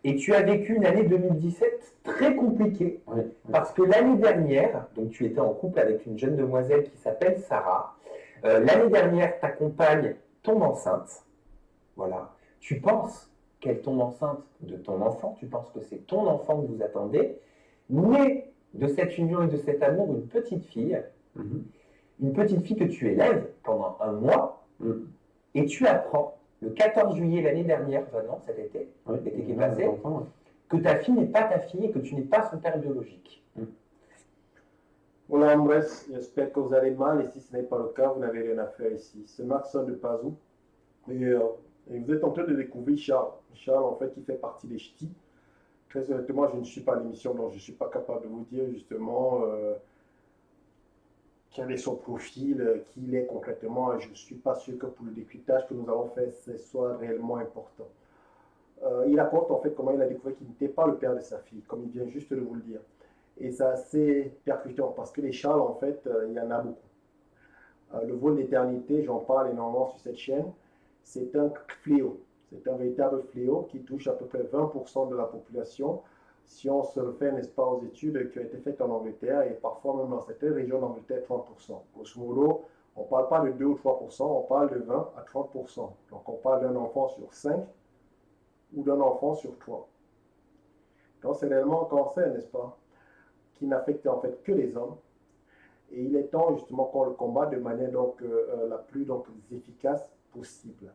Et tu as vécu une année 2017 très compliquée, Oui, parce que l'année dernière, donc tu étais en couple avec une jeune demoiselle qui s'appelle Sarah. L'année dernière, ta compagne tombe enceinte. Voilà. Tu penses qu'elle tombe enceinte de ton enfant, tu penses que c'est ton enfant que vous attendez, mais de cette union et de cet amour, une petite fille que tu élèves pendant un mois, et tu apprends le 14 juillet l'année dernière, enfin non, cet été, l'été qui est passé, que ta fille n'est pas ta fille et que tu n'es pas son père biologique. Voilà, Ambrès, j'espère que vous allez mal et si ce n'est pas le cas, vous n'avez rien à faire ici. C'est Maxon de Pazou et vous êtes en train de découvrir Charles. Charles, en fait, qui fait partie des ch'tis. Très honnêtement, je ne suis pas à l'émission, donc je ne suis pas capable de vous dire justement quel est son profil, qui il est concrètement. Je ne suis pas sûr que pour le décryptage que nous avons fait, ce soit réellement important. Il raconte en fait comment il a découvert qu'il n'était pas le père de sa fille, comme il vient juste de vous le dire. Et c'est assez percutant parce que les Charles, en fait, il y en a beaucoup. Le vol d'éternité, j'en parle énormément sur cette chaîne, c'est un fléau. C'est un véritable fléau qui touche à peu près 20% de la population. Si on se refait, n'est-ce pas, aux études qui ont été faites en Angleterre et parfois même dans certaines régions d'Angleterre, 30%. Grosso modo, on ne parle pas de 2 ou 3%, on parle de 20 à 30%. Donc on parle d'un enfant sur 5 ou d'un enfant sur 3. Donc c'est réellement un cancer, n'est-ce pas, qui n'affecte en fait que les hommes. Et il est temps justement qu'on le combatte de manière la plus efficace possible.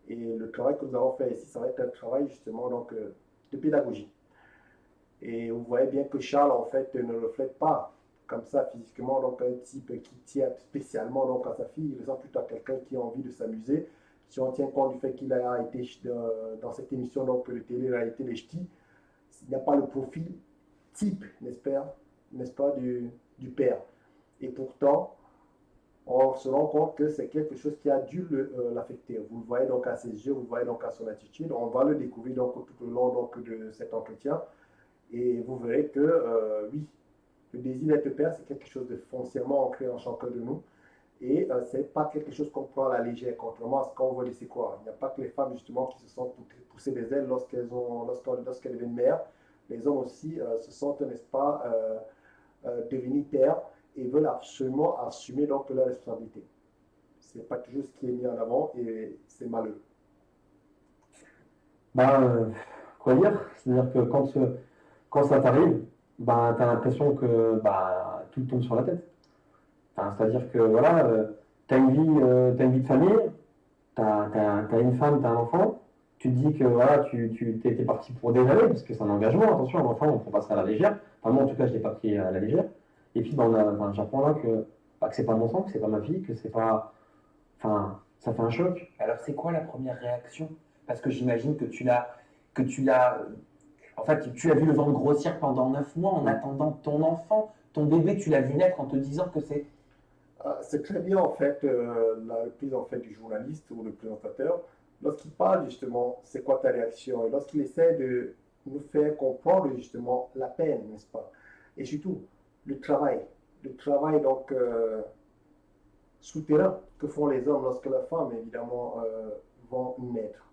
Et le travail que nous avons fait ici, ça va être un travail justement de pédagogie. Et vous voyez bien que Charles en fait ne reflète pas comme ça physiquement un type qui tient spécialement à sa fille. Il ressemble plutôt à quelqu'un qui a envie de s'amuser. Si on tient compte du fait qu'il a été dans cette émission de télé-réalité des ch'tis, il n'y a pas le profil type, n'est-ce pas, du père. Et pourtant, on se rend compte que c'est quelque chose qui a dû l'affecter. Vous le voyez donc à ses yeux, vous le voyez donc à son attitude. On va le découvrir tout au long de cet entretien. Et vous verrez que, oui, le désir d'être père, c'est quelque chose de foncièrement ancré en chacun de nous. Et ce n'est pas quelque chose qu'on prend à la légère, contrairement à ce qu'on veut laisser croire. Il n'y a pas que les femmes, justement, qui se sentent poussées des ailes lorsqu'elles deviennent mères. Les hommes aussi se sentent, n'est-ce pas, devenir pères et veulent absolument assumer leur responsabilité. Ce n'est pas toujours ce qui est mis en avant et c'est malheureux. Quoi dire? C'est-à-dire que quand ça t'arrive, tu as l'impression que tout tombe sur la tête. C'est-à-dire que voilà, tu as une vie de famille, tu as une femme, tu as un enfant, tu te dis que voilà, tu étais parti pour des années, parce que c'est un engagement, attention, un enfant, on ne prend pas ça à la légère. Enfin, moi, en tout cas, je ne l'ai pas pris à la légère. Et puis, j'apprends là que c'est pas mon sang, que c'est pas ma fille, que c'est pas. Enfin, ça fait un choc. Alors, c'est quoi la première réaction? Parce que j'imagine que tu l'as. En fait, tu as vu le ventre grossir pendant 9 mois en attendant ton enfant, ton bébé, tu l'as vu naître en te disant que c'est. C'est très bien en fait la reprise en fait du journaliste ou le présentateur lorsqu'il parle justement c'est quoi ta réaction et lorsqu'il essaie de nous faire comprendre justement la peine, n'est-ce pas? Et surtout le travail souterrain que font les hommes lorsque la femme évidemment vont naître.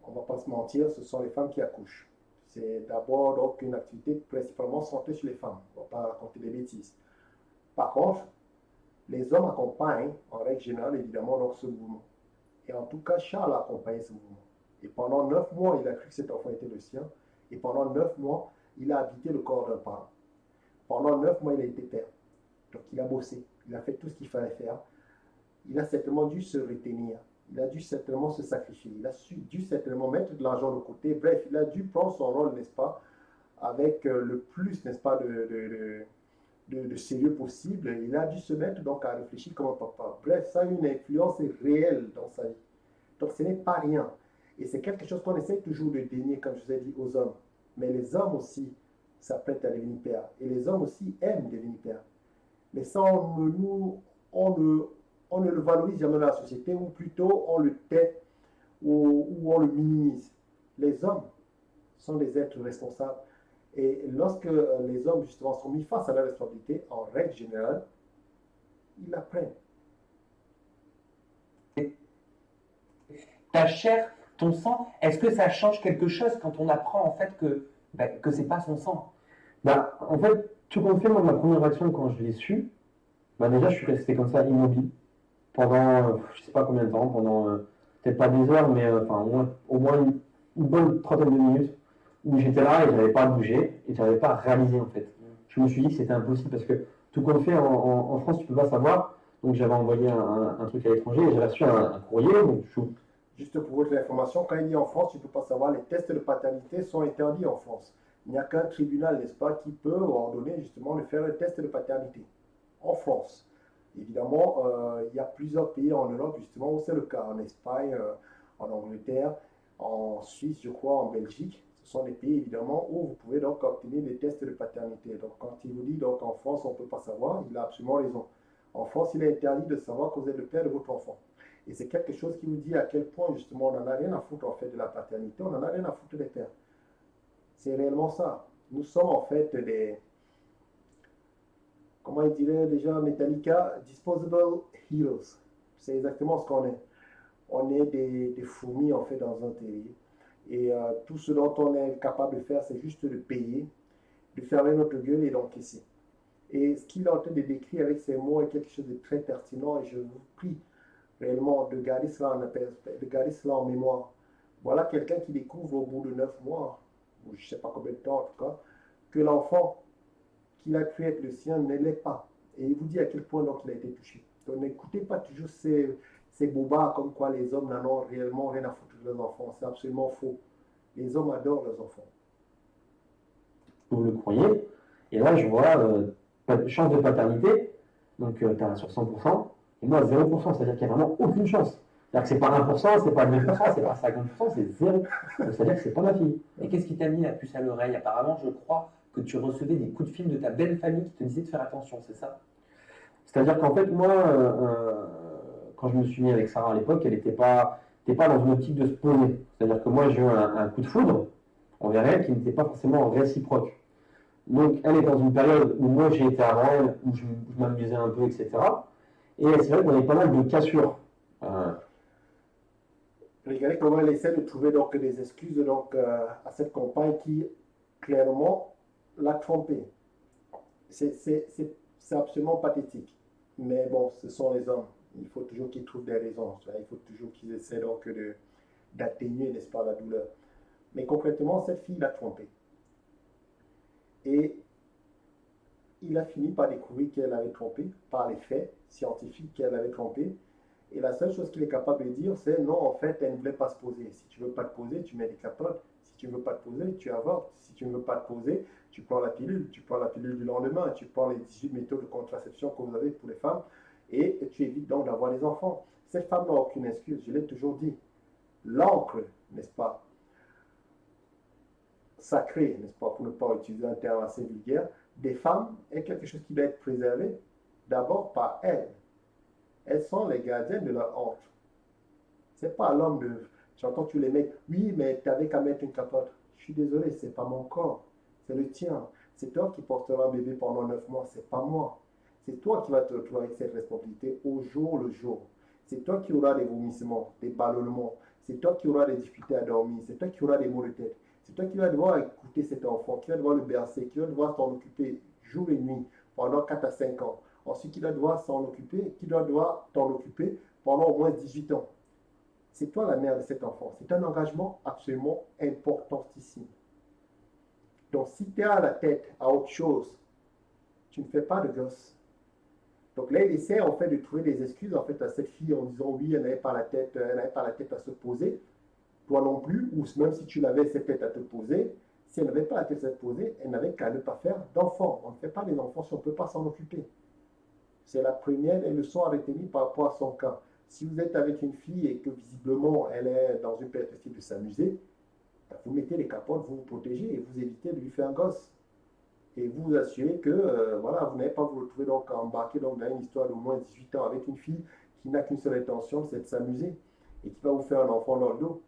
On ne va pas se mentir, ce sont les femmes qui accouchent. C'est d'abord donc une activité principalement centrée sur les femmes. On ne va pas raconter des bêtises. Par contre, les hommes accompagnent, en règle générale, évidemment, ce mouvement. Et en tout cas, Charles a accompagné ce mouvement. Et pendant 9 mois, il a cru que cet enfant était le sien. Et pendant 9 mois, il a habité le corps d'un parent. Pendant 9 mois, il a été père. Donc, il a bossé. Il a fait tout ce qu'il fallait faire. Il a certainement dû se retenir. Il a dû certainement se sacrifier. Il a dû certainement mettre de l'argent de côté. Bref, il a dû prendre son rôle, n'est-ce pas, avec le plus, n'est-ce pas, de sérieux possible. Il a dû se mettre donc à réfléchir comme un papa. Bref, ça a une influence réelle dans sa vie. Donc ce n'est pas rien. Et c'est quelque chose qu'on essaie toujours de dénier, comme je vous ai dit, aux hommes. Mais les hommes aussi s'apprêtent à devenir pères. Et les hommes aussi aiment devenir pères. Mais ça, on ne le valorise jamais dans la société, ou plutôt on le tait ou on le minimise. Les hommes sont des êtres responsables. Et lorsque les hommes, justement, sont mis face à la responsabilité, en règle générale, ils l'apprennent. Ta chair ton sang, est-ce que ça change quelque chose quand on apprend en fait que c'est pas son sang? Bah, en fait, tout compte fait, moi, ma première réaction quand je l'ai su, bah déjà, je suis resté comme ça, immobile, pendant, je sais pas combien de temps, pendant, peut-être pas des heures, mais enfin, au moins une bonne trentaine de minutes, où j'étais là et j'avais pas bougé, et j'avais pas réalisé, en fait. Je me suis dit que c'était impossible, parce que tout compte fait, en France, tu peux pas savoir, donc j'avais envoyé un truc à l'étranger, et j'ai reçu un courrier, donc Juste pour votre information, quand il dit en France, tu ne peux pas savoir, les tests de paternité sont interdits en France. Il n'y a qu'un tribunal, n'est-ce pas, qui peut ordonner justement de faire le test de paternité en France. Évidemment, il y a plusieurs pays en Europe justement où c'est le cas. En Espagne, en Angleterre, en Suisse, je crois, en Belgique. Ce sont des pays évidemment où vous pouvez donc obtenir des tests de paternité. Donc quand il vous dit donc en France on ne peut pas savoir, il a absolument raison. En France, il est interdit de savoir que vous êtes le père de votre enfant. Et c'est quelque chose qui vous dit à quel point justement on n'en a rien à foutre en fait de la paternité, on n'en a rien à foutre des pères. C'est réellement ça. Nous sommes en fait des, comment il dirait déjà Metallica, disposable heroes. C'est exactement ce qu'on est. On est des fourmis en fait dans un terrier. Et tout ce dont on est capable de faire, c'est juste de payer, de fermer notre gueule et d'encaisser. Et ce qu'il est en train de décrire avec ces mots est quelque chose de très pertinent et je vous prie réellement de garder cela en mémoire. Voilà quelqu'un qui découvre au bout de 9 mois, ou je ne sais pas combien de temps en tout cas, que l'enfant qu'il a cru être le sien ne l'est pas. Et il vous dit à quel point donc il a été touché. Donc n'écoutez pas toujours ces bobards comme quoi les hommes n'en ont réellement rien à foutre de leurs enfants. C'est absolument faux. Les hommes adorent leurs enfants. vous le croyez, et là, je vois chance de paternité, donc tu as sur 100%, et moi 0%, c'est-à-dire qu'il n'y a vraiment aucune chance. C'est-à-dire que c'est pas 1%, c'est pas 2%, c'est pas 50%, c'est 0. C'est-à-dire que c'est pas ma fille. Et qu'est-ce qui t'a mis la puce à l'oreille? Apparemment, je crois que tu recevais des coups de fil de ta belle famille qui te disaient de faire attention, c'est ça? C'est-à-dire qu'en fait, moi, quand je me suis mis avec Sarah à l'époque, elle n'était pas dans une optique de se poser. C'est-à-dire que moi, j'ai eu un coup de foudre envers elle qui n'était pas forcément réciproque. Donc, elle est dans une période où moi, j'ai été avant elle, où je m'amusais un peu, etc. Et c'est vrai qu'on avait pas mal de cassures. Regardez comment elle essaie de trouver donc des excuses donc, à cette compagne qui clairement l'a trompée. C'est absolument pathétique. Mais bon, ce sont les hommes. Il faut toujours qu'ils trouvent des raisons. Il faut toujours qu'ils essaient donc d'atténuer, n'est-ce pas, la douleur. Mais concrètement, cette fille l'a trompé. Et il a fini par découvrir qu'elle avait trompé, par les faits scientifiques qu'elle avait trompé. Et la seule chose qu'il est capable de dire, c'est non, en fait, elle ne voulait pas se poser. Si tu ne veux pas te poser, tu mets des capotes. Si tu ne veux pas te poser, tu avortes. Si tu ne veux pas te poser, tu prends la pilule. Tu prends la pilule du lendemain. Tu prends les 18 méthodes de contraception que vous avez pour les femmes. Et tu évites donc d'avoir des enfants. Cette femme n'a aucune excuse, je l'ai toujours dit. L'encre, n'est-ce pas, sacrée, n'est-ce pas, pour ne pas utiliser un terme assez vulgaire, des femmes est quelque chose qui doit être préservé d'abord par elles. Elles sont les gardiennes de leur honte. C'est pas à l'homme de... J'entends tous les mecs, oui, mais tu n'avais qu'à mettre une capote. Je suis désolé, c'est pas mon corps, c'est le tien. C'est toi qui porteras un bébé pendant 9 mois, c'est pas moi. C'est toi qui vas te retrouver avec cette responsabilité au jour le jour. C'est toi qui auras des vomissements, des ballonnements. C'est toi qui auras des difficultés à dormir. C'est toi qui auras des maux de tête. C'est toi qui vas devoir écouter cet enfant, qui va devoir le bercer, qui va devoir t'en occuper jour et nuit pendant 4 à 5 ans. Ensuite, qui va devoir s'en occuper, qui doit devoir t'en occuper pendant au moins 18 ans. C'est toi la mère de cet enfant. C'est un engagement absolument importantissime. Donc, si tu as la tête à autre chose, tu ne fais pas de gosse. Donc là, il essaie en fait de trouver des excuses en fait à cette fille en disant oui, elle n'avait pas la tête à se poser. Toi non plus, ou même si tu l'avais cette tête à te poser, si elle n'avait pas la tête à se poser, elle n'avait qu'à ne pas faire d'enfants. On ne fait pas des enfants si on ne peut pas s'en occuper. C'est la première leçon à retenir par rapport à son cas. Si vous êtes avec une fille et que visiblement elle est dans une perspective de s'amuser, vous mettez les capotes, vous vous protégez et vous évitez de lui faire un gosse. Et vous vous assurez que voilà, vous n'allez pas vous retrouver donc embarqué donc, dans une histoire d'au moins 18 ans avec une fille qui n'a qu'une seule intention, c'est de s'amuser et qui va vous faire un enfant dans le dos.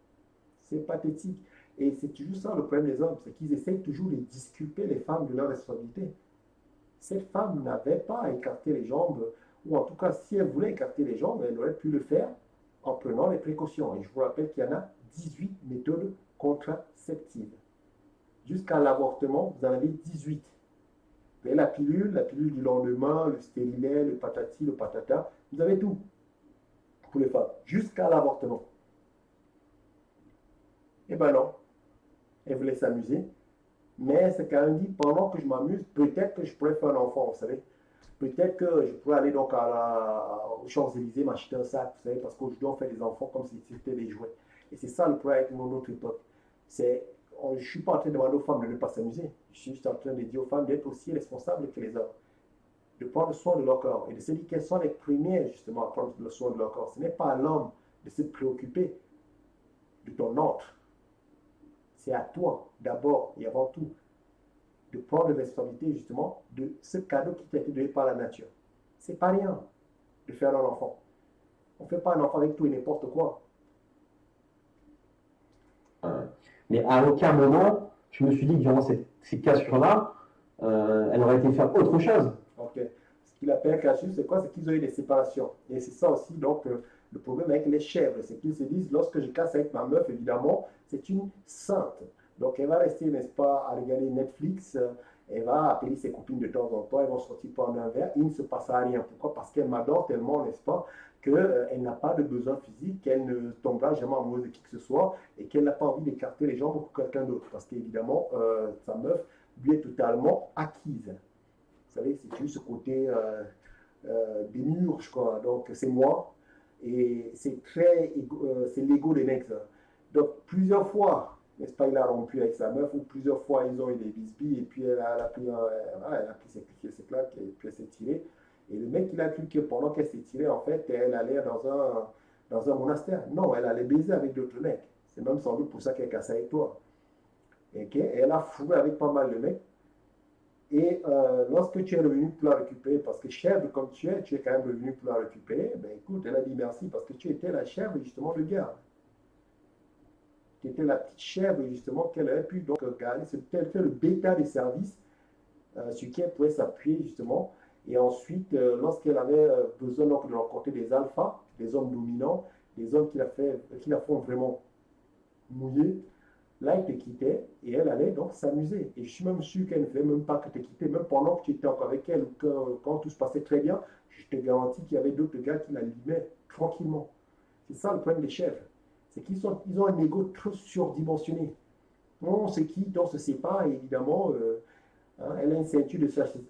C'est pathétique. Et c'est toujours ça le problème des hommes, c'est qu'ils essayent toujours de disculper les femmes de leur responsabilité. Cette femme n'avait pas à écarter les jambes, ou en tout cas, si elle voulait écarter les jambes, elle aurait pu le faire en prenant les précautions. Et je vous rappelle qu'il y en a 18 méthodes contraceptives. Jusqu'à l'avortement, vous en avez 18. Vous avez la pilule du lendemain, le stérilet, le patati, le patata. Vous avez tout pour les femmes, jusqu'à l'avortement. Eh ben non, elle voulait s'amuser. Mais c'est quand même dit, pendant que je m'amuse, peut-être que je pourrais faire un enfant, vous savez. Peut-être que je pourrais aller donc aux Champs-Élysées, m'acheter un sac, vous savez, parce qu'aujourd'hui on fait des enfants comme si c'était des jouets. Et c'est ça le problème avec notre époque. Je ne suis pas en train de demander aux femmes de ne pas s'amuser. Je suis juste en train de dire aux femmes d'être aussi responsables que les hommes. De prendre soin de leur corps et de se dire qu'elles sont les premières justement à prendre soin de leur corps. Ce n'est pas à l'homme de se préoccuper de ton autre. C'est à toi d'abord et avant tout de prendre la responsabilité justement de ce cadeau qui t'a été donné par la nature. C'est pas rien de faire un enfant. On ne fait pas un enfant avec tout et n'importe quoi. Mais à aucun moment, je me suis dit que durant ces cassures-là, elle aurait été faire autre chose. Ok. Ce qu'il appelle cassure, c'est quoi? C'est qu'ils ont eu des séparations. Et c'est ça aussi, donc, le problème avec les chèvres. C'est qu'ils se disent, lorsque je casse avec ma meuf, évidemment, c'est une sainte. Donc, elle va rester, n'est-ce pas, à regarder Netflix. Elle va appeler ses copines de temps en temps. Elles vont sortir prendre un verre. Il ne se passera rien. Pourquoi? Parce qu'elle m'adore tellement, n'est-ce pas, qu'elle n'a pas de besoin physique, qu'elle ne tombera jamais amoureuse de qui que ce soit et qu'elle n'a pas envie d'écarter les jambes pour quelqu'un d'autre. Parce qu'évidemment, sa meuf lui est totalement acquise. Vous savez, c'est juste ce côté démiurge, quoi. Donc, c'est moi. Et c'est c'est l'ego des mecs. Donc, plusieurs fois, n'est-ce pas, il a rompu avec sa meuf, ou plusieurs fois, ils ont eu des bisbilles, et puis elle a pris ses claques, et puis elle s'est tirée. Et le mec, il a cru que pendant qu'elle s'est tirée, en fait, elle allait dans un monastère. Non, elle allait baiser avec d'autres mecs. C'est même sans doute pour ça qu'elle casse avec toi. Et elle a fourré avec pas mal de mecs. Et lorsque tu es revenu pour la récupérer, parce que chèvre comme tu es quand même revenu pour la récupérer, ben écoute, elle a dit merci parce que tu étais la chèvre justement de garde. Tu étais la petite chèvre justement qu'elle aurait pu donc garder. C'était le bêta des services sur qui elle pouvait s'appuyer justement. Et ensuite, lorsqu'elle avait besoin donc de rencontrer des alphas, des hommes dominants, des hommes qui la font vraiment mouiller, là, elle te quittait et elle allait donc s'amuser. Et je suis même sûr qu'elle ne voulait même pas que te quitter, même pendant que tu étais encore avec elle, ou quand tout se passait très bien, je te garantis qu'il y avait d'autres gars qui la limaient tranquillement. C'est ça le problème des chèvres. C'est qu'ils ont un ego trop surdimensionné. On se quitte, on se sépare, et évidemment, elle a une ceinture de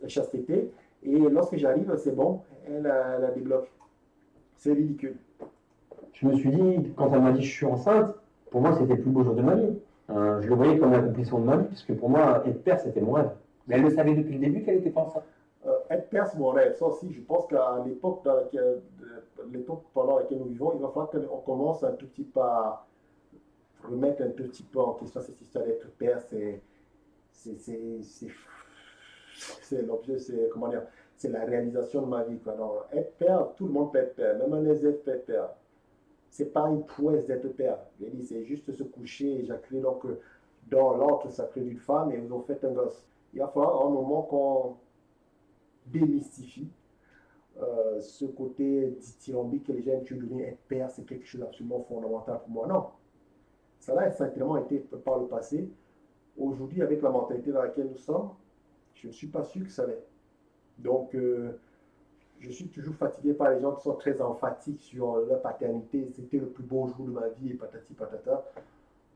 chasteté, et lorsque j'arrive, c'est bon, elle la débloque. C'est ridicule. Je me suis dit, quand elle m'a dit je suis enceinte, pour moi, c'était le plus beau jour de ma vie. Je le voyais comme l'accomplissement de ma vie, puisque pour moi, être père, c'était mon rêve. Mais elle le savait depuis le début qu'elle était pas enceinte. Être père, c'est mon rêve. Ça aussi, je pense qu'à l'époque pendant laquelle nous vivons, il va falloir qu'on commence un tout petit peu à remettre un tout petit peu en question cette histoire d'être père. C'est l'objet, c'est la réalisation de ma vie, quoi. Donc, être père, tout le monde peut être père, même un SDF peut être père. C'est pas une prouesse d'être père. C'est juste se coucher et éjaculer donc dans l'ordre sacré d'une femme et vous en faites un gosse. Il va falloir un moment qu'on démystifie ce côté dithyrambique que les gens aiment donner. Être père, c'est quelque chose d'absolument fondamental pour moi. Non. Ça a certainement été par le passé. Aujourd'hui, avec la mentalité dans laquelle nous sommes, je ne suis pas sûr que ça l'est. Donc, je suis toujours fatigué par les gens qui sont très emphatiques sur leur paternité. C'était le plus beau jour de ma vie et patati patata.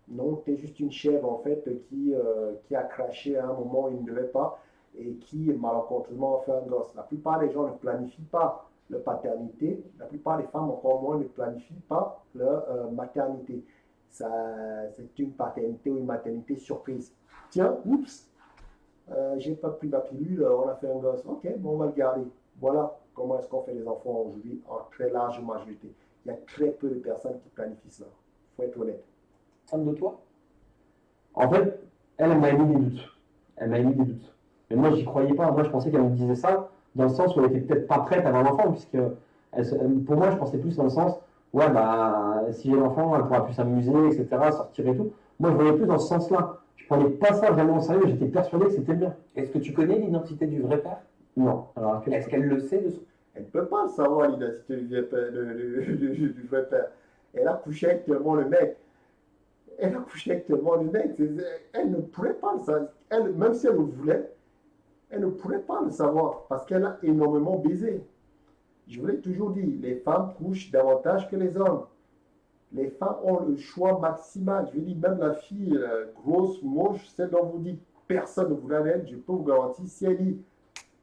Non, tu es juste une chèvre en fait qui a craché à un moment où il ne devait pas et qui malencontreusement a fait un gosse. La plupart des gens ne planifient pas leur paternité. La plupart des femmes encore moins ne planifient pas leur maternité. C'est une paternité ou une maternité surprise. Tiens, oups, j'ai pas pris ma pilule, on a fait un gosse. Ok, bon, on va le garder. Voilà comment est-ce qu'on fait les enfants aujourd'hui en très large majorité. Il y a très peu de personnes qui planifient ça. Il faut être honnête. Ça de toi? En fait, elle m'a émis des doutes. Elle m'a émis des doutes. Mais moi, j'y croyais pas. Moi, je pensais qu'elle me disait ça dans le sens où elle était peut-être pas prête à avoir l'enfant, puisque pour moi, je pensais plus dans le sens, ouais, bah, si j'ai l'enfant, elle pourra plus s'amuser, etc., sortir et tout. Moi, je voyais plus dans ce sens-là. Je prenais pas ça vraiment au sérieux, j'étais persuadé que c'était bien. Est-ce que tu connais l'identité du vrai père? Non. Alors, est-ce qu'elle le sait Elle ne peut pas le savoir, l'identité du vrai père. Elle a couché avec tellement le mec. Elle a couché actuellement le mec. Elle ne pourrait pas le savoir. Elle, même si elle le voulait, elle ne pourrait pas le savoir parce qu'elle a énormément baisé. Je vous l'ai toujours dit, les femmes couchent davantage que les hommes. Les femmes ont le choix maximal. Je vous dis, même la fille grosse, moche, celle dont vous dites personne ne voudra d'elle, je peux vous garantir, si elle dit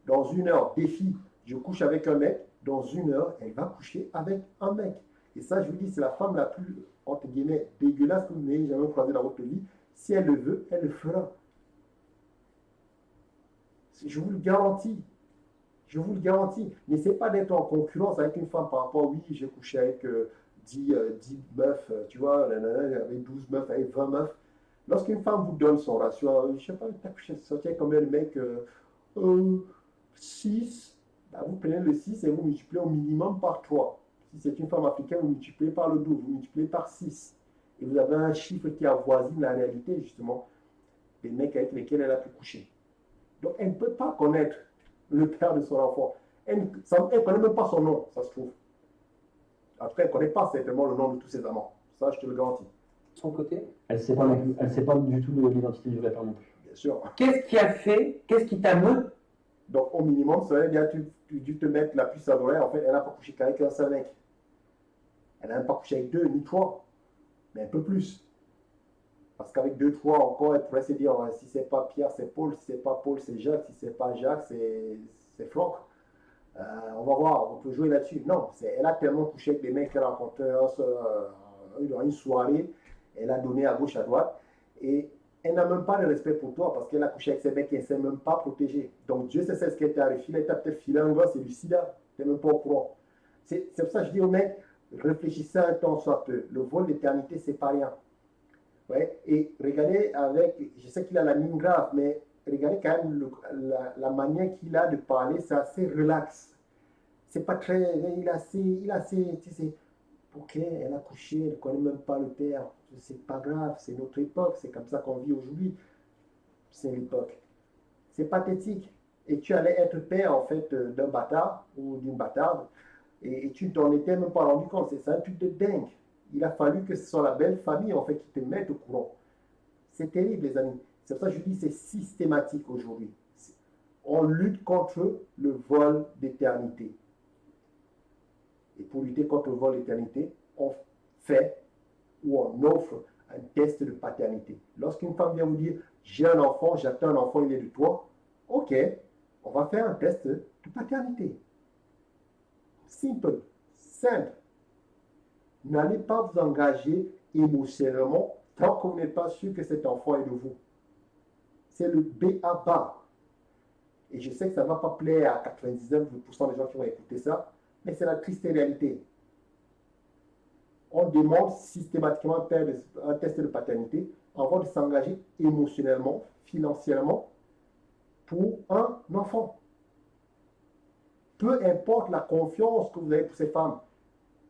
dans 1 heure, défi, je couche avec un mec, dans 1 heure, elle va coucher avec un mec. Et ça, je vous dis, c'est la femme la plus, entre guillemets, dégueulasse que vous n'ayez jamais croisée dans votre vie. Si elle le veut, elle le fera. Je vous le garantis. Je vous le garantis. N'essayez pas d'être en concurrence avec une femme par rapport, oui, j'ai couché avec 10 meufs, tu vois, avec 12 meufs, avec 20 meufs. Lorsqu'une femme vous donne son ratio, je ne sais pas, tu as couché avec combien de mecs 6, bah, vous prenez le 6 et vous multipliez au minimum par 3. Si c'est une femme africaine, vous multipliez par le 12, vous multipliez par 6. Et vous avez un chiffre qui avoisine la réalité, justement, des mecs avec lesquels elle a pu coucher. Donc, elle ne peut pas connaître le père de son enfant. Elle ne connaît même pas son nom, ça se trouve. En tout cas, elle ne connaît pas certainement le nom de tous ses amants. Ça, je te le garantis. De son côté, Elle ne sait pas, elle sait pas du tout l'identité du vrai père non plus. Bien sûr. qu'est-ce qui t'a mené? Donc, au minimum, ça veut dire tu te mets la puce à l'oreille. En fait, elle n'a pas couché qu'avec un seul mec. Elle n'a même pas couché avec 2 ni 3, mais un peu plus. Parce qu'avec 2, 3 encore, elle pourrait se dire si c'est pas Pierre, c'est Paul. Si c'est pas Paul, c'est Jacques. Si c'est pas Jacques, c'est Franck. On va voir, on peut jouer là-dessus. Non, elle a tellement couché avec des mecs qu'elle a rencontrés dans une soirée. Elle a donné à gauche, à droite. Et elle n'a même pas de respect pour toi parce qu'elle a couché avec ces mecs qu'elle ne sait même pas protéger. Donc Dieu sait ce qu'elle t'a refilé. Elle t'a peut-être filé un gosse, c'est du sida. Tu n'es même pas au courant. C'est pour ça que je dis aux mecs, réfléchissez un temps soit peu. Le vol d'éternité, c'est pas rien. Ouais. Et regardez avec, je sais qu'il a la mine grave, mais regardez quand même la manière qu'il a de parler, c'est assez relax. C'est pas très, il a assez, tu sais, ok, elle a couché, elle ne connaît même pas le père. C'est pas grave, c'est notre époque, c'est comme ça qu'on vit aujourd'hui. C'est l'époque. C'est pathétique. Et tu allais être père, en fait, d'un bâtard ou d'une bâtarde, et tu t'en étais même pas rendu compte. C'est un truc de dingue. Il a fallu que ce soit la belle famille, en fait, qui te mette au courant. C'est terrible, les amis. C'est pour ça que je dis c'est systématique aujourd'hui. On lutte contre le vol d'éternité. Et pour lutter contre le vol d'éternité, on fait ou on offre un test de paternité. Lorsqu'une femme vient vous dire j'ai un enfant, j'attends un enfant, il est de toi, ok, on va faire un test de paternité. Simple, simple. N'allez pas vous engager émotionnellement tant que vous n'êtes pas sûr que cet enfant est de vous. C'est le B.A.B.A. Et je sais que ça ne va pas plaire à 99% des gens qui vont écouter ça, mais c'est la triste réalité. On demande systématiquement un test de paternité avant de s'engager émotionnellement, financièrement, pour un enfant. Peu importe la confiance que vous avez pour ces femmes.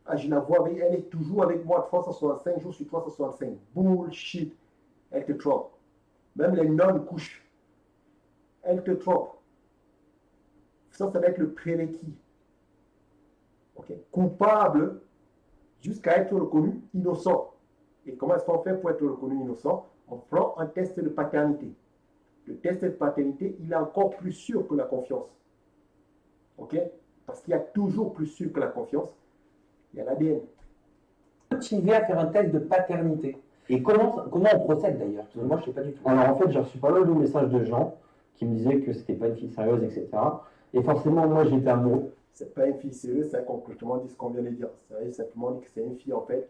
Ah, je la vois, elle est toujours avec moi 365 jours sur 365. Bullshit. Elle te trompe. Même les nonnes couchent. Elle te trompe. Ça va être le prérequis. Okay? Coupable jusqu'à être reconnu innocent. Et comment est-ce qu'on fait pour être reconnu innocent? On prend un test de paternité. Le test de paternité, il est encore plus sûr que la confiance. Ok? Parce qu'il y a toujours plus sûr que la confiance. Il y a l'ADN. Motivé à faire un test de paternité. Et comment on procède d'ailleurs? Parce que moi, je ne sais pas du tout. Alors en fait, j'ai reçu pas mal de messages de gens qui me disaient que c'était pas une fille sérieuse, etc. Et forcément, moi, j'étais amoureux. C'est pas une fille sérieuse, c'est concrètement dit ce qu'on vient de dire. Ça veut simplement dire que c'est une fille, en fait,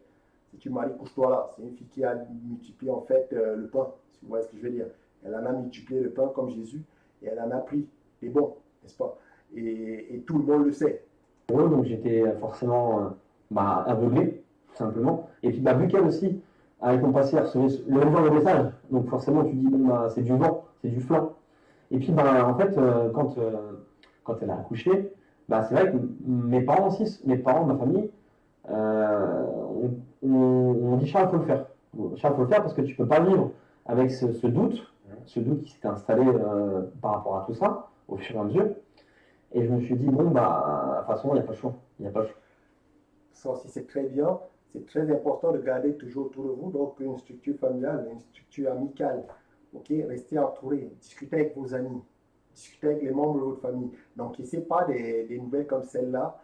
si tu maries, couche-toi là. C'est une fille qui a multiplié, en fait, le pain, si vous voyez ce que je veux dire. Elle en a multiplié le pain comme Jésus, et elle en a pris des bons, n'est-ce pas? Et tout le monde le sait. Donc j'étais forcément aveuglé, tout simplement. Et puis vu qu'elle aussi, avec mon passé, elle recevait le même genre de message. Donc forcément, tu dis, c'est du vent, c'est du flanc. Et puis, en fait, quand elle a accouché, c'est vrai que mes parents aussi, ma famille, on dit Charles, il faut le faire. Charles, il faut le faire parce que tu ne peux pas vivre avec ce doute qui s'était installé par rapport à tout ça, au fur et à mesure. Et je me suis dit, de toute façon, il n'y a pas le choix. Il n'y a pas le choix. Ça aussi, c'est très bien. C'est très important de garder toujours autour de vous donc une structure familiale, une structure amicale. Ok, restez entouré, discutez avec vos amis, discutez avec les membres de votre famille. Donc, ce n'est pas des nouvelles comme celle-là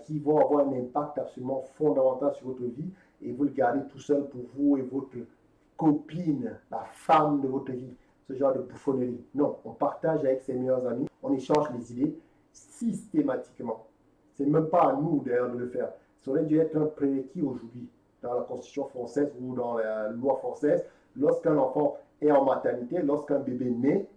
qui vont avoir un impact absolument fondamental sur votre vie et vous le gardez tout seul pour vous et votre copine, la femme de votre vie. Ce genre de bouffonnerie. Non, on partage avec ses meilleurs amis, on échange les idées systématiquement. Ce n'est même pas à nous d'ailleurs de le faire. Ça aurait dû être un prérequis aujourd'hui dans la Constitution française ou dans la loi française. Lorsqu'un enfant est en maternité, lorsqu'un bébé naît,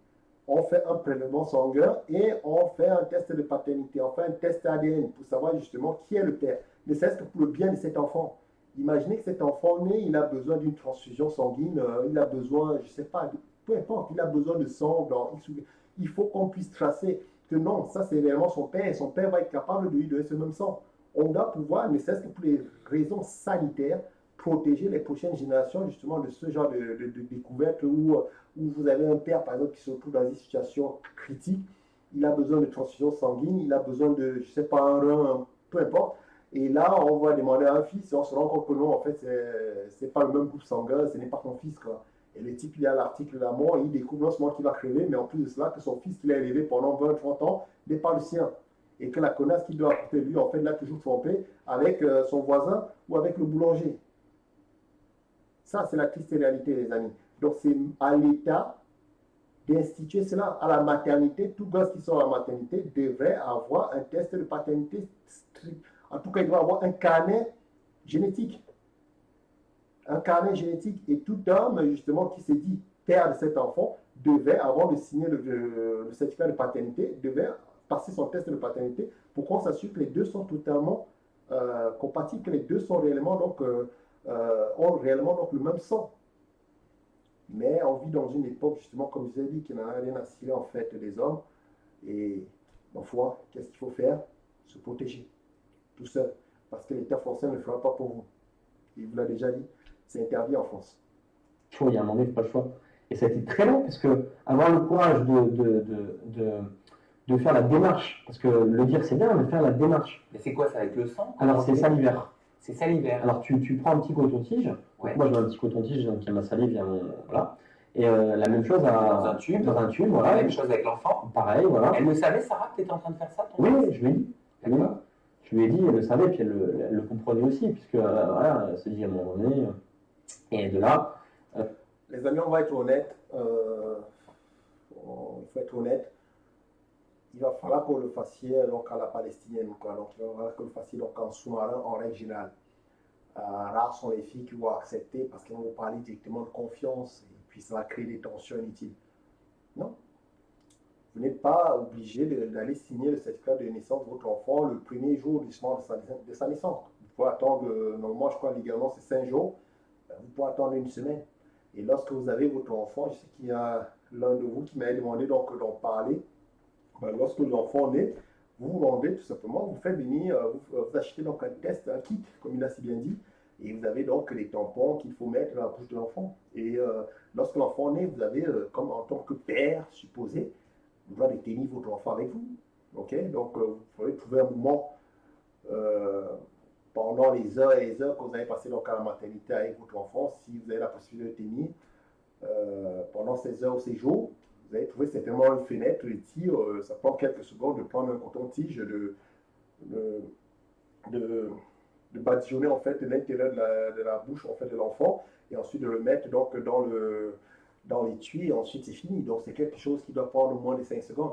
on fait un prélèvement sanguin et on fait un test de paternité, on fait un test ADN pour savoir justement qui est le père. Ne serait-ce que pour le bien de cet enfant. Imaginez que cet enfant né, il a besoin d'une transfusion sanguine, il a besoin, je ne sais pas, peu importe, il a besoin de sang dans X ou Y. Il faut qu'on puisse tracer que non, ça c'est réellement son père et son père va être capable de lui donner ce même sang. On doit pouvoir, ne serait-ce que pour les raisons sanitaires, protéger les prochaines générations justement de ce genre de découverte où vous avez un père par exemple qui se retrouve dans une situation critique, il a besoin de transfusion sanguine, il a besoin de, je ne sais pas, un rein, peu importe. Et là, on va demander à un fils et on se rend compte que non, en fait, c'est pas le même groupe sanguin, ce n'est pas son fils, quoi. Et le type, il a l'article de la mort, et il découvre non seulement qu'il va crever, mais en plus de cela, que son fils qu'il a élevé pendant 20-30 ans n'est pas le sien. Et que la connasse qu'il doit apporter lui, en fait, l'a toujours trompé avec son voisin ou avec le boulanger. Ça, c'est la triste réalité, les amis. Donc, c'est à l'État d'instituer cela. À la maternité, tout gosse qui sort à la maternité devrait avoir un test de paternité strict. En tout cas, il doit avoir un carnet génétique. Un carnet génétique. Et tout homme, justement, qui s'est dit père de cet enfant, devait, avant de signer le certificat de paternité, devait passer son test de paternité pour qu'on s'assure que les deux sont totalement compatibles, que les deux sont réellement, donc, ont réellement donc, le même sang. Mais on vit dans une époque, justement, comme je vous ai dit, qui n'a rien à cirer, en fait, des hommes. Et, ma foi, qu'est-ce qu'il faut faire? Se protéger. Tout seul. Parce que l'État français ne le fera pas pour vous. Il vous l'a déjà dit, c'est interdit en France. Il y a un moment donné, pas le choix. Et ça a été très long, parce que avoir le courage de faire la démarche, parce que le dire c'est bien, mais faire la démarche. Mais c'est quoi, ça avec le sang? Alors c'est salivaire. C'est salivaire. Alors tu prends un petit coton-tige. Ouais. Moi je mets un petit coton-tige, donc il y a ma salive, il y a mon. Voilà. Et la même chose dans un tube. Dans un tube, voilà. La même chose avec l'enfant. Pareil, voilà. Elle le savait, Sarah, que tu étais en train de faire ça? Oui, je lui ai dit. Je lui ai dit, elle le savait, puis elle le comprenait aussi, puisque voilà, elle se dit à un moment donné. Et de là. Les amis, on va être honnêtes. Il faut être honnête. Il va falloir que vous le fassiez donc, à la palestinienne. Quoi. Donc, il va falloir que vous le fassiez donc, en sous-marin, en règle générale. Rares sont les filles qui vont accepter parce qu'elles vont vous parler directement de confiance et puis ça va créer des tensions inutiles. Non. Vous n'êtes pas obligé d'aller signer le certificat de naissance de votre enfant le premier jour du soir de sa naissance. Vous pouvez attendre, normalement, je crois légalement, c'est 5 jours. Vous pouvez attendre une semaine. Et lorsque vous avez votre enfant, je sais qu'il y a l'un de vous qui m'avait demandé d'en parler. Lorsque l'enfant naît, vous vous rendez tout simplement, vous faites venir, vous achetez donc un test, un kit, comme il a si bien dit, et vous avez donc les tampons qu'il faut mettre dans la bouche de l'enfant. Et lorsque l'enfant naît, vous avez, comme en tant que père supposé, le droit de tenir votre enfant avec vous. Okay? Donc, vous pouvez trouver un moment pendant les heures et les heures que vous avez passé donc, à la maternité avec votre enfant, si vous avez la possibilité de tenir pendant ces heures ou ces jours. Vous allez trouver certainement une fenêtre de tir, ça prend quelques secondes de prendre un coton-tige, de badigeonner en fait l'intérieur de la bouche en fait, de l'enfant et ensuite de le mettre donc, dans l'étui et ensuite c'est fini. Donc c'est quelque chose qui doit prendre au moins de 5 secondes.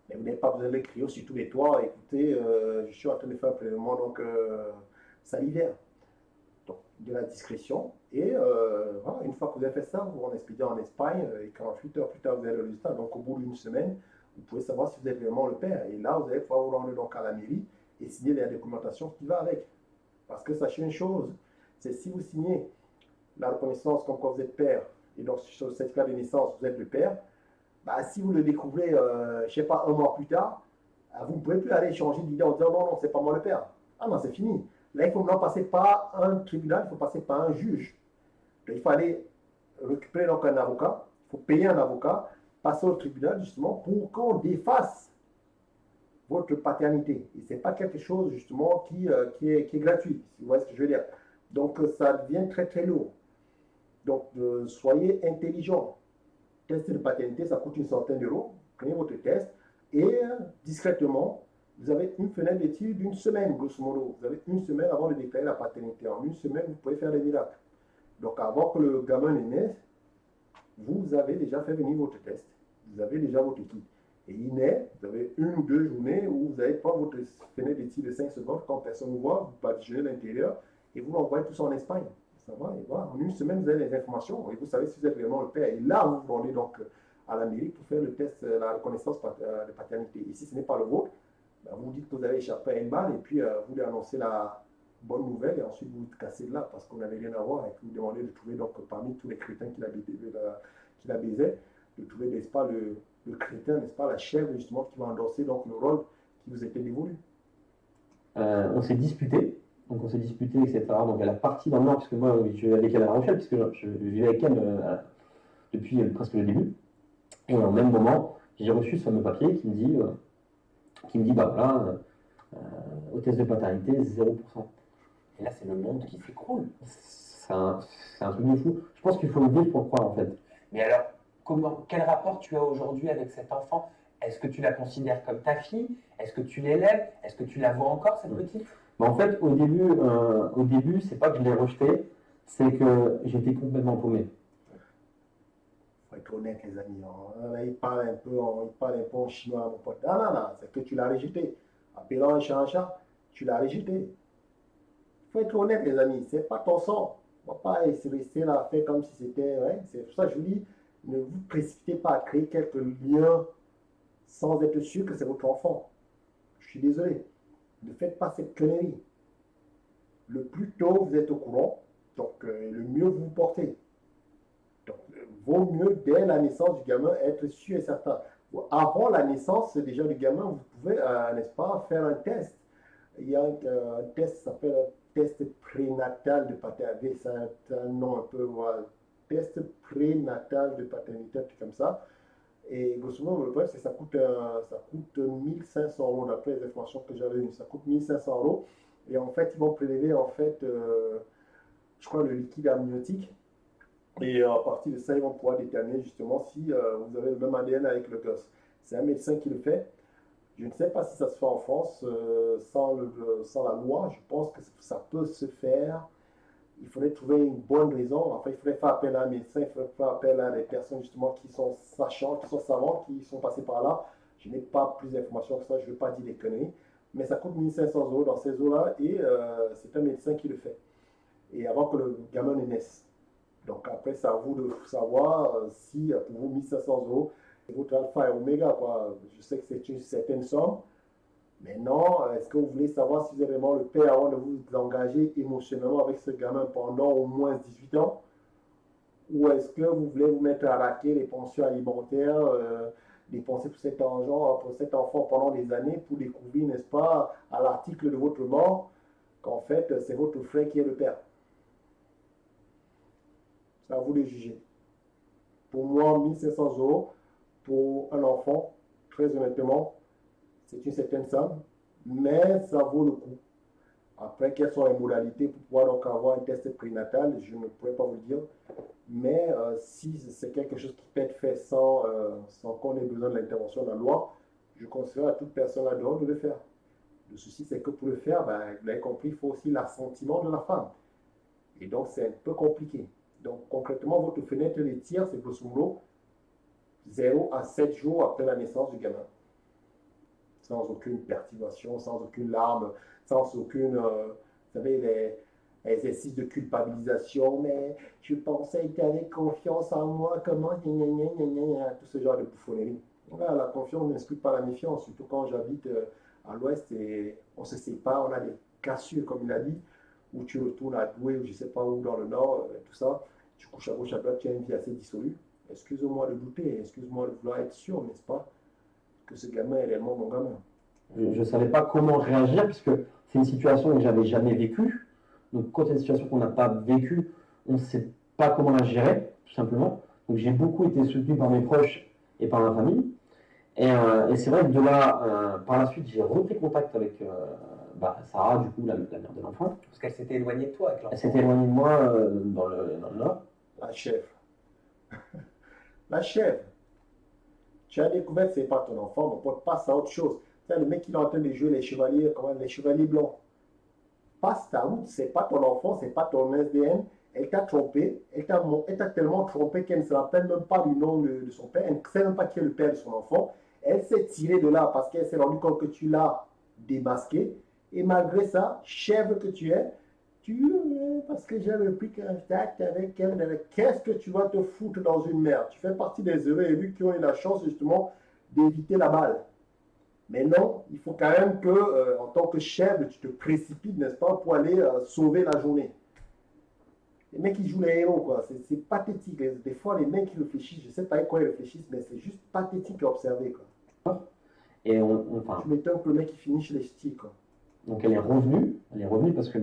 Mais vous n'avez pas besoin de le crier sur tous les toits. Écoutez, je suis en train de faire un prélèvement donc salivaire. Donc de la discrétion. Et voilà, une fois que vous avez fait ça, vous en expédiez en Espagne et 48 heures plus tard, vous avez le résultat. Donc, au bout d'une semaine, vous pouvez savoir si vous êtes vraiment le père. Et là, vous allez pouvoir vous rendre donc à la mairie et signer la documentation qui va avec. Parce que sachez une chose, c'est si vous signez la reconnaissance comme quoi vous êtes père et donc sur le certificat de naissance, vous êtes le père, bah, si vous le découvrez, je ne sais pas, un mois plus tard, vous ne pouvez plus aller changer d'idée en disant non, non, c'est pas moi le père. Ah non, c'est fini. Là, il faut maintenant passer par un tribunal, il faut passer par un juge. Donc, il faut aller récupérer donc un avocat, il faut payer un avocat, passer au tribunal justement pour qu'on défasse votre paternité. Et ce n'est pas quelque chose justement qui est gratuit, si vous voyez ce que je veux dire. Donc, ça devient très, très lourd. Donc, soyez intelligent. Test de paternité, ça coûte une centaine d'euros. Prenez votre test et discrètement, vous avez une fenêtre de tir d'une semaine, grosso modo. Vous avez une semaine avant de déclarer la paternité. En une semaine, vous pouvez faire des miracles. Donc, avant que le gamin ne naisse, vous avez déjà fait venir votre test. Vous avez déjà votre kit. Et il naît, vous avez une ou deux journées où vous allez prendre votre fenêtre de tir de 5 secondes. Quand personne ne vous voit, vous badigeonnez l'intérieur et vous l'envoyez tout ça en Espagne. Ça va, et voilà. En une semaine, vous avez les informations et vous savez si vous êtes vraiment le père. Et là, vous vous rendez donc à la mairie pour faire le test, la reconnaissance de paternité. Et si ce n'est pas le vôtre, ben, vous dites que vous avez échappé à une balle et puis vous lui annoncez la bonne nouvelle et ensuite vous vous cassez de là parce qu'on n'avait rien à voir et que vous demandez de trouver donc parmi tous les crétins qu'il a baisé, de trouver, n'est-ce pas, le crétin, n'est-ce pas, la chèvre justement qui va endosser donc le rôle qui vous était dévolu. On s'est disputé. Donc on s'est disputé, etc. Donc elle a parti dans le Nord, puisque moi je vivais avec elle à La Rochelle, puisque je vivais avec elle depuis presque le début. Et au même moment, j'ai reçu ce fameux papier qui me dit bah voilà, au test de paternité, 0%. Et là, c'est le monde qui s'écroule. C'est un truc de fou. Je pense qu'il faut le vivre pour croire en fait. Mais alors, quel rapport tu as aujourd'hui avec cet enfant? Est-ce que tu la considères comme ta fille? Est-ce que tu l'élèves? Est-ce que tu la vois encore, cette petite? Mais en fait, au début, c'est pas que je l'ai rejeté, c'est que j'étais complètement paumé. Il faut être honnête, les amis. Il parle un peu en chinois, mon pote. Non, non, non, c'est que tu l'as rejeté. Appelant un chat, tu l'as rejeté. Il faut être honnête, les amis. C'est pas ton sang. On ne va pas rester là, faire comme si c'était. Ouais, c'est pour ça que je vous dis, ne vous précipitez pas à créer quelques liens sans être sûr que c'est votre enfant. Je suis désolé. Ne faites pas cette connerie. Le plus tôt vous êtes au courant, donc le mieux vous vous portez. Donc, vaut mieux dès la naissance du gamin être sûr et certain. Avant la naissance déjà du gamin, vous pouvez, n'est-ce pas, faire un test. Il y a un test qui s'appelle un test prénatal de paternité. C'est un nom un peu, voilà, test prénatal de paternité, un truc comme ça. Et grosso modo, le problème, c'est que ça coûte 1500 euros, d'après les informations que j'avais eues. Ça coûte 1500 euros. Et en fait, ils vont prélever, en fait, je crois, le liquide amniotique. Et à partir de ça, ils vont pouvoir déterminer justement si vous avez le même ADN avec le gosse. C'est un médecin qui le fait. Je ne sais pas si ça se fait en France sans la loi. Je pense que ça peut se faire. Il faudrait trouver une bonne raison. Enfin, il faudrait faire appel à un médecin, il faudrait faire appel à des personnes justement qui sont sachants, qui sont savantes, qui sont passées par là. Je n'ai pas plus d'informations que ça, je ne veux pas dire des conneries. Mais ça coûte 1500 euros dans ces eaux-là et c'est un médecin qui le fait. Et avant que le gamin ne naisse. Donc après, c'est à vous de savoir si pour vous 1500 euros, c'est votre alpha et oméga, quoi. Je sais que c'est une certaine somme. Mais non, est-ce que vous voulez savoir si vous êtes vraiment le père avant de vous engager émotionnellement avec ce gamin pendant au moins 18 ans? Ou est-ce que vous voulez vous mettre à raquer les pensions alimentaires, dépenser pour cet enfant pendant des années pour découvrir, n'est-ce pas, à l'article de votre mort, qu'en fait, c'est votre frère qui est le père? C'est à vous de juger. Pour moi, 1500 euros pour un enfant, très honnêtement, c'est une certaine somme, mais ça vaut le coup. Après, quelles sont les modalités pour pouvoir donc avoir un test prénatal, je ne pourrais pas vous le dire. Mais si c'est quelque chose qui peut être fait sans qu'on ait besoin de l'intervention de la loi, je conseille à toute personne là-dedans de le faire. Le souci, c'est que pour le faire, ben, vous l'avez compris, il faut aussi l'assentiment de la femme. Et donc, c'est un peu compliqué. Donc, concrètement, votre fenêtre de tir, c'est grosso modo 0 à 7 jours après la naissance du gamin. Sans aucune perturbation, sans aucune larme, sans aucune, vous savez, les exercices de culpabilisation, mais je pensais que tu avais confiance en moi, comment, tout ce genre de bouffonnerie. Voilà, la confiance n'exclut pas la méfiance, surtout quand j'habite à l'ouest et on se sépare, on a des cassures, comme il a dit, où tu retournes à Douai ou je ne sais pas où dans le nord, tout ça, tu couches à gauche à droite, tu as une vie assez dissolue. Excuse-moi de douter, excuse-moi de vouloir être sûr, n'est-ce pas, que ce gamin est réellement mon gamin. Je ne savais pas comment réagir puisque c'est une situation que j'avais jamais vécue. Donc quand c'est une situation qu'on n'a pas vécue, on ne sait pas comment la gérer, tout simplement. Donc j'ai beaucoup été soutenu par mes proches et par ma famille. Et c'est vrai que de là, par la suite, j'ai repris contact avec Sarah, du coup, la mère de l'enfant, Parce qu'elle s'était éloignée de toi avec elle l'enfant. s'était éloignée de moi dans le Nord. La chèvre. La chèvre. Tu as découvert que ce n'est pas ton enfant, mon pote, passe à autre chose. Tu sais, le mec qui est en train de jouer les chevaliers, comment, les chevaliers blancs. Passe ta route, c'est pas ton enfant, c'est pas ton SDN. Elle t'a trompé, elle t'a tellement trompé qu'elle ne se rappelle même pas du nom de son père, elle ne sait même pas qui est le père de son enfant. Elle s'est tirée de là parce qu'elle s'est rendue compte que tu l'as démasqué. Et malgré ça, chèvre que tu es, parce que j'ai repris contact avec elle, qu'est-ce que tu vas te foutre dans une merde? Tu fais partie des heureux élus qui ont eu la chance justement d'éviter la balle. Mais non, il faut quand même que, en tant que chèvre, tu te précipites, n'est-ce pas, pour aller sauver la journée. Les mecs qui jouent les héros, quoi, c'est pathétique. Des fois, les mecs qui réfléchissent, je ne sais pas à quoi ils réfléchissent, mais c'est juste pathétique à observer, quoi. Et enfin, Tu m'étonnes que le mec qui finit chez les ch'tis, quoi. donc elle est revenue parce que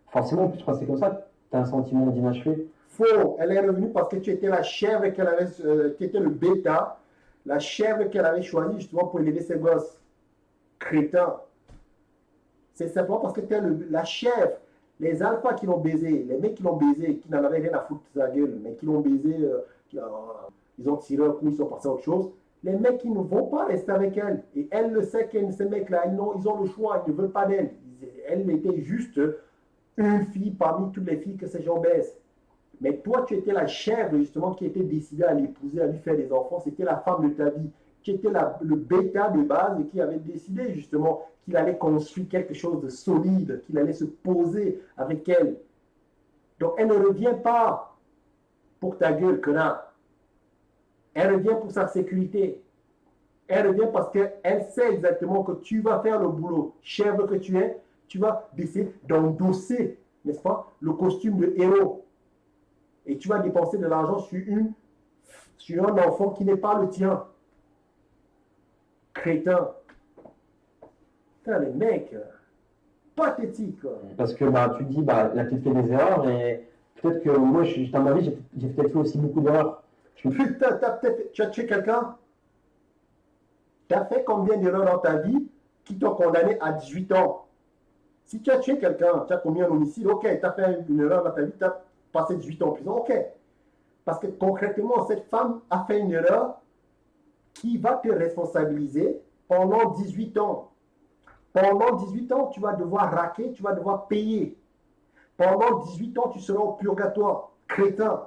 forcément, plus quand c'est comme ça, tu as un sentiment d'inachevé. Faux, elle est revenue parce que tu étais la chèvre qu'elle avait, qui était le bêta, la chèvre qu'elle avait choisie justement pour élever ses gosses. Crétin. C'est simplement parce que tu es la chèvre. Les alphas qui l'ont baisé, les mecs qui l'ont baisé, qui n'en avaient rien à foutre de sa gueule, mais qui l'ont baisé, ils ont tiré un coup, ils sont passés à autre chose. Les mecs qui ne vont pas rester avec elle. Et elle le sait que ces mecs-là, ils ont le choix, ils ne veulent pas d'elle. Elle était juste une fille parmi toutes les filles que ces gens baissent. Mais toi, tu étais la chèvre, justement, qui était décidée à l'épouser, à lui faire des enfants. C'était la femme de ta vie. Tu étais le bêta de base et qui avait décidé, justement, qu'il allait construire quelque chose de solide, qu'il allait se poser avec elle. Donc, elle ne revient pas pour ta gueule, connard. Elle revient pour sa sécurité. Elle revient parce qu'elle sait exactement que tu vas faire le boulot. Chèvre que tu es, tu vas essayer d'endosser, n'est-ce pas, le costume de héros. Et tu vas dépenser de l'argent sur un enfant qui n'est pas le tien. Crétin. Putain, les mecs, pathétiques. Parce que tu te dis, elle a peut-être fait des erreurs, et peut-être que moi, dans ma vie, j'ai peut-être fait aussi beaucoup d'erreurs. Putain, tu as tué quelqu'un? Tu as fait combien d'erreurs dans ta vie qui t'ont condamné à 18 ans? Si tu as tué quelqu'un, tu as commis un homicide, ok, tu as fait une erreur dans ta vie, tu as passé 18 ans en prison, ok. Parce que concrètement, cette femme a fait une erreur qui va te responsabiliser pendant 18 ans. Pendant 18 ans, tu vas devoir raquer, tu vas devoir payer. Pendant 18 ans, tu seras au purgatoire. Crétin.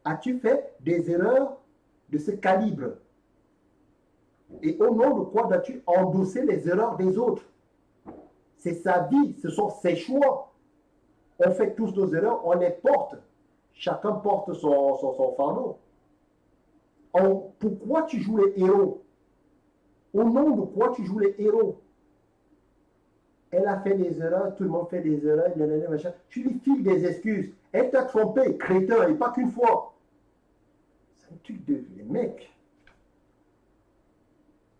As-tu fait des erreurs de ce calibre? Et au nom de quoi dois-tu endosser les erreurs des autres? C'est sa vie, ce sont ses choix. On fait tous nos erreurs, on les porte. Chacun porte son fardeau. Pourquoi tu joues les héros? Au nom de quoi tu joues les héros? Elle a fait des erreurs, tout le monde fait des erreurs, machin. Tu lui files des excuses. Elle t'a trompé, crétin, et pas qu'une fois. C'est un truc de les mecs.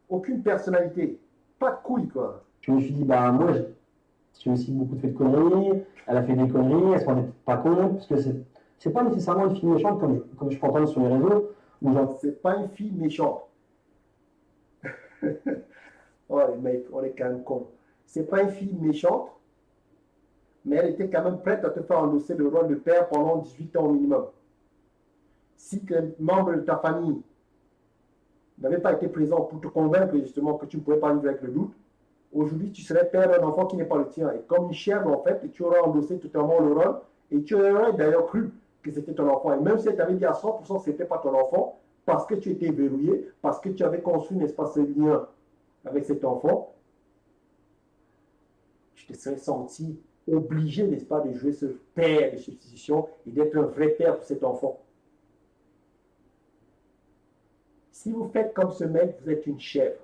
Aucune personnalité. Pas de couilles, quoi. Je me suis dit, moi, j'ai aussi beaucoup fait de conneries. Elle a fait des conneries, elle se rendait pas compte, parce que c'est pas nécessairement une fille méchante comme je peux entendre sur les réseaux. C'est pas une fille méchante. Oh les mecs, on est quand même cons. C'est pas une fille méchante, mais elle était quand même prête à te faire endosser le rôle de père pendant 18 ans au minimum. Si un membre de ta famille n'avait pas été présent pour te convaincre justement que tu ne pouvais pas vivre avec le doute, aujourd'hui tu serais père d'un enfant qui n'est pas le tien. Et comme une chèvre en fait, tu aurais endossé totalement le rôle et tu aurais d'ailleurs cru que c'était ton enfant. Et même si elle t'avait dit à 100% que ce n'était pas ton enfant, parce que tu étais verrouillé, parce que tu avais construit, n'est-ce pas, ce lien avec cet enfant, tu te serais senti obligé, n'est-ce pas, de jouer ce père de substitution et d'être un vrai père pour cet enfant. Si vous faites comme ce mec, vous êtes une chèvre.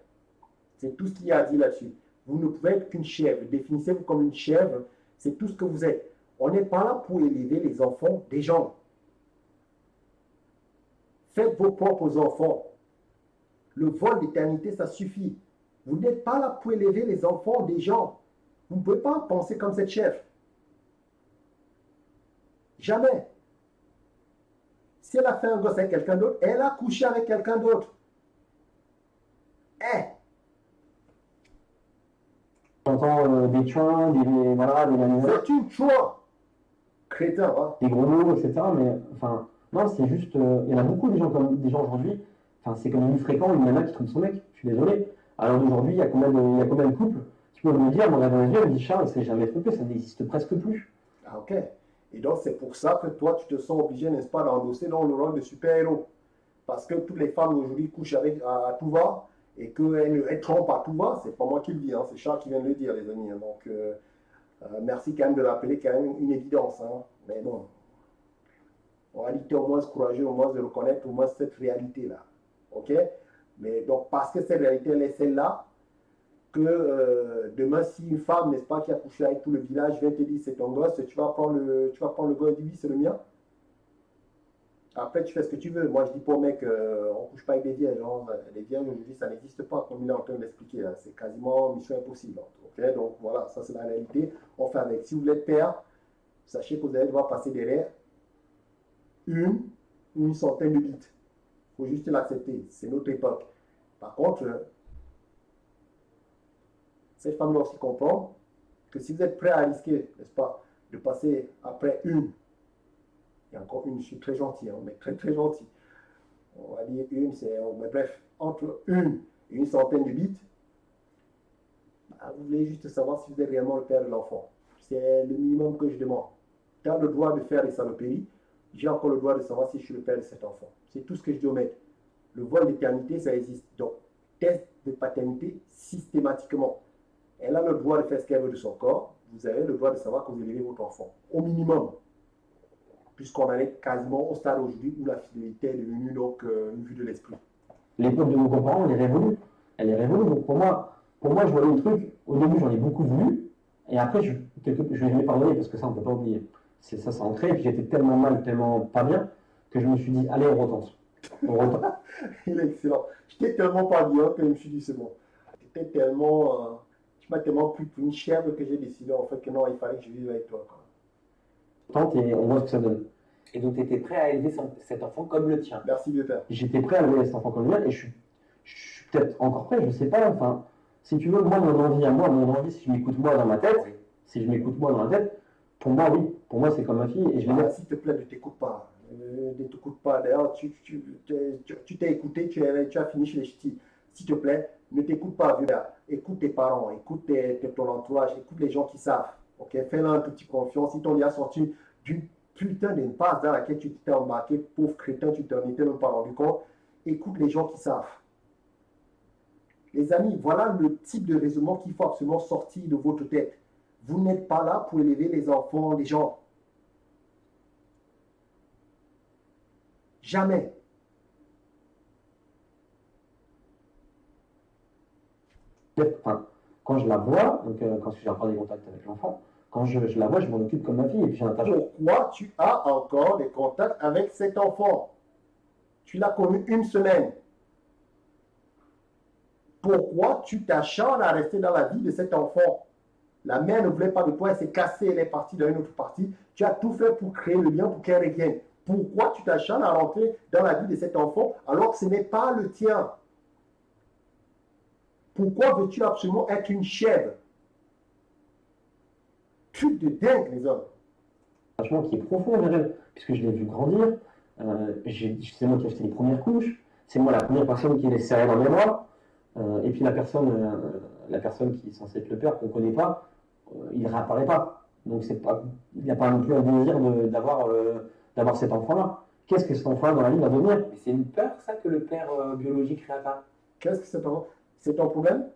C'est tout ce qu'il y a à dire là-dessus. Vous ne pouvez être qu'une chèvre. Définissez-vous comme une chèvre, c'est tout ce que vous êtes. On n'est pas là pour élever les enfants des gens. Faites vos propres enfants. Le vol d'éternité, ça suffit. Vous n'êtes pas là pour élever les enfants des gens. Vous ne pouvez pas penser comme cette chèvre. Jamais. Si elle a fait un gosse avec quelqu'un d'autre, elle a couché avec quelqu'un d'autre. J'entends des chouins, voilà, des manières, C'est une choix. Crétin, hein. des gros mots, etc. Mais enfin, non, c'est juste. Il y en a beaucoup des gens aujourd'hui. Enfin, c'est comme du fréquent, une nana qui trompe son mec. Je suis désolé. Alors d'aujourd'hui, il y a combien de couples qui peuvent me dire, me regarder dans les yeux, elle me dit Charles, elle s'est jamais trompé, ça n'existe presque plus. Ah, ok. Et donc, c'est pour ça que toi, tu te sens obligé, n'est-ce pas, d'endosser dans le rôle de super-héros. Parce que toutes les femmes aujourd'hui couchent avec à tout va et qu'elles trompent à tout va. C'est pas moi qui le dis, hein, c'est Charles qui vient de le dire, les amis. Hein. Donc, merci quand même de rappeler quand même une évidence. Hein. Mais bon, on va être au moins courageux, au moins de reconnaître au moins cette réalité-là. Ok? Mais donc, parce que cette réalité, elle est celle-là, que demain, si une femme, n'est-ce pas, qui a couché avec tout le village vient te dire c'est ton gosse, tu vas prendre le gosse et dire oui, c'est le mien. Après, tu fais ce que tu veux. Moi, je dis pas aux mecs, on ne couche pas avec des vierges. Hein. Les vierges, aujourd'hui, ça n'existe pas, comme il est en train d'expliquer. C'est quasiment mission impossible. Okay? Donc, voilà, ça, c'est la réalité. On fait avec. Si vous voulez être père, sachez que vous allez devoir passer derrière une centaine de bites. Il faut juste l'accepter. C'est notre époque. Par contre, cette femme doit aussi comprendre que si vous êtes prêt à risquer, n'est-ce pas, de passer après une, et encore une, je suis très gentil, hein, mais très très gentil. On va dire une, mais bref, entre une centaine de bites, bah, vous voulez juste savoir si vous êtes réellement le père de l'enfant. C'est le minimum que je demande. Tu as le droit de faire des saloperies, j'ai encore le droit de savoir si je suis le père de cet enfant. C'est tout ce que je dis au mec. Le vol d'éternité, ça existe. Donc, test de paternité systématiquement. Elle a le droit de faire ce qu'elle veut de son corps. Vous avez le droit de savoir que vous élevez votre enfant. Au minimum. Puisqu'on en est quasiment au stade aujourd'hui où la fidélité est devenue donc une vue de l'esprit. L'époque de nos grands-parents, elle est révolue. Elle est révolue. Donc pour moi, je voyais le truc. Au début, j'en ai beaucoup voulu. Et après, je vais jamais pardonner parce que ça, on ne peut pas oublier. C'est ancré. Et puis j'étais tellement mal, tellement pas bien, que je me suis dit, allez, on retente. On retente. Il est excellent. J'étais tellement pas bien que je me suis dit, c'est bon. Tu m'as tellement pris pour une chèvre que j'ai décidé en fait que non, il fallait que je vive avec toi. Tente et on voit ce que ça donne. Et donc, tu étais prêt à élever cet enfant comme le tien. Merci, vieux père. J'étais prêt à élever cet enfant comme le mien et je suis peut-être encore prêt, je ne sais pas. Enfin, si tu veux, moi, mon envie, si je m'écoute moi dans ma tête, pour moi, oui. Pour moi, c'est comme ma fille et je vais dire. S'il te plaît, ne t'écoute pas. Ne t'écoute pas. D'ailleurs, tu t'es écouté, tu as fini chez les ch'tis. S'il te plaît, ne t'écoute pas, vieux père. Écoute tes parents, écoute ton entourage, écoute les gens qui savent. Ok, fais-leur un petit confiance. Si ton lien sorti d'une putain d'impasse dans laquelle tu t'es embarqué, pauvre crétin, tu t'en étais même pas rendu compte, écoute les gens qui savent. Les amis, voilà le type de raisonnement qu'il faut absolument sortir de votre tête. Vous n'êtes pas là pour élever les enfants des gens. Jamais. Enfin, quand je la vois, donc quand j'ai encore des contacts avec l'enfant, quand je la vois, je m'en occupe comme ma fille et puis j'ai un attachement. Pourquoi tu as encore des contacts avec cet enfant? Tu l'as connu une semaine. Pourquoi tu t'acharnes à rester dans la vie de cet enfant? La mère ne voulait pas de toi, elle s'est cassée, elle est partie dans une autre partie. Tu as tout fait pour créer le lien, pour qu'elle revienne. Pourquoi tu t'acharnes à rentrer dans la vie de cet enfant alors que ce n'est pas le tien? Pourquoi veux-tu absolument être une chèvre? Truc de dingue, les hommes. Attachement qui est profond vers elle, puisque je l'ai vu grandir. C'est moi qui ai acheté les premières couches. C'est moi la première personne qui les serrait dans mes bras. Et puis la personne qui est censée être le père, qu'on ne connaît pas, il ne réapparaît pas. Donc il n'y a pas non plus un désir d'avoir cet enfant-là. Qu'est-ce que cet enfant-là dans la vie va devenir? Mais c'est une peur, ça, que le père biologique réapparaisse. Qu'est-ce que cet enfant? C'est ton problème?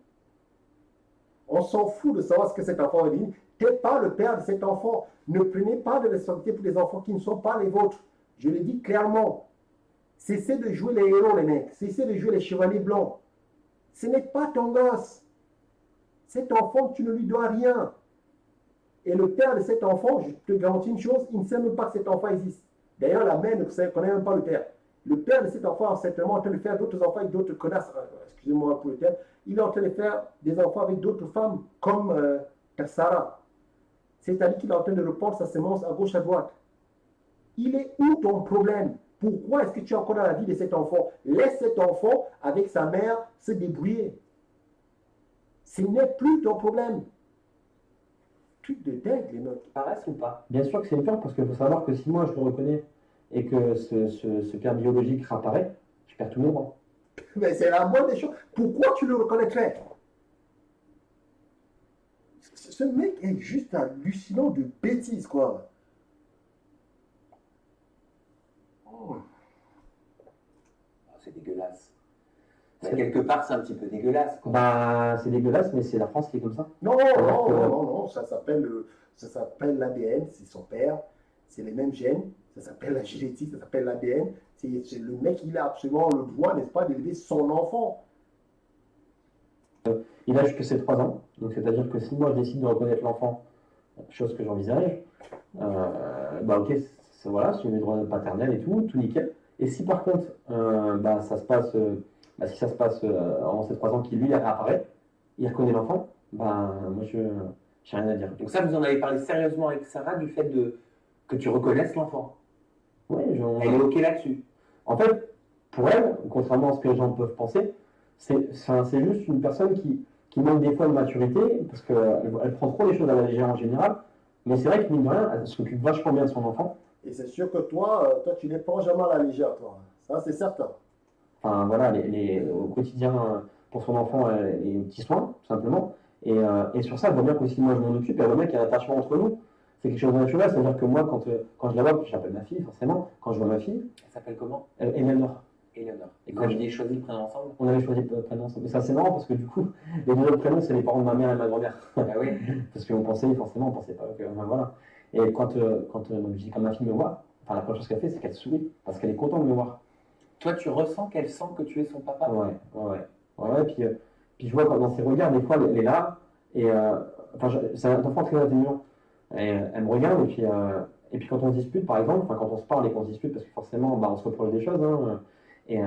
On s'en fout de savoir ce que cet enfant va dire. Tu n'es pas le père de cet enfant. Ne prenez pas de responsabilité pour des enfants qui ne sont pas les vôtres. Je le dis clairement. Cessez de jouer les héros, les mecs. Cessez de jouer les chevaliers blancs. Ce n'est pas ton gosse. Cet enfant, tu ne lui dois rien. Et le père de cet enfant, je te garantis une chose, il ne sait même pas que cet enfant existe. D'ailleurs, la mère ne connaît même pas le père. Le père de cet enfant est certainement en train de faire d'autres enfants avec d'autres connasses. Excusez-moi pour le terme. Il est en train de faire des enfants avec d'autres femmes, comme Sarah. C'est-à-dire qu'il est en train de répandre sa semence à gauche, à droite. Il est où ton problème? Pourquoi est-ce que tu es encore dans la vie de cet enfant? Laisse cet enfant avec sa mère se débrouiller. Ce n'est plus ton problème. truc de dingue, les mecs. Paraissent ou pas? Bien sûr que c'est dur parce qu'il faut savoir que si moi je le reconnais et que ce père biologique réapparaît, je perds tous mes droits. Mais c'est la moindre des choses. Pourquoi tu le reconnaîtrais? Ce mec est juste hallucinant de bêtises, quoi. Oh. C'est dégueulasse. Mais quelque part, c'est un petit peu dégueulasse, quoi. Bah, c'est dégueulasse, mais c'est la France qui est comme ça. Non, Alors que- non, ça s'appelle l'ADN, c'est son père, c'est les mêmes gènes, ça s'appelle la génétique, ça s'appelle l'ADN. Le mec, il a absolument le droit, n'est-ce pas, d'élever son enfant. Il a jusque ses 3 ans. Donc, c'est-à-dire que si moi je décide de reconnaître l'enfant, chose que j'envisage, bah ok, voilà, c'est mes droits paternels et tout nickel. Et si par contre, bah, ça se passe, si ça se passe avant ces 3 ans qu'il lui réapparaît, il reconnaît l'enfant, bah moi je j'ai rien à dire. Donc ça, vous en avez parlé sérieusement avec Sarah du fait que tu reconnaisses l'enfant. Ouais, Elle est OK là-dessus. En fait, pour elle, contrairement à ce que les gens peuvent penser, c'est juste une personne qui manque des fois de maturité, parce qu'elle prend trop les choses à la légère en général, mais c'est vrai que mine de rien, elle s'occupe vachement bien de son enfant. Et c'est sûr que toi, tu ne les prends jamais à la légère, toi. Ça, c'est certain. Enfin voilà, au quotidien, pour son enfant, les petits soins, tout simplement. Et sur ça, elle voit bien qu'aussi moi je m'en occupe, et elle voit bien qu'il y a un attachement entre nous. C'est quelque chose de naturel, c'est-à-dire que moi, quand je la vois, je l'appelle ma fille, forcément, quand je vois ma fille, Elle s'appelle comment? Eleanor. Eleanor. Et vous aviez choisi le prénom ensemble? On avait choisi le prénom ensemble. Mais ça, c'est marrant parce que du coup, les deux autres prénoms, c'est les parents de ma mère et ma grand-mère. Ah oui. Parce qu'on pensait, forcément, on pensait pas que. Enfin, voilà. Et quand donc, je dis, quand ma fille me voit, enfin, la première chose qu'elle fait, c'est qu'elle sourit parce qu'elle est contente de me voir. Toi, tu ressens qu'elle sent que tu es son papa? Ouais. Puis je vois dans ses regards, des fois, elle est là. Et enfin, c'est un enfant très intelligent. Et elle me regarde, et puis quand on se dispute, par exemple, enfin, quand on se parle et qu'on se dispute, parce que forcément, bah, on se reproche des choses. Hein, et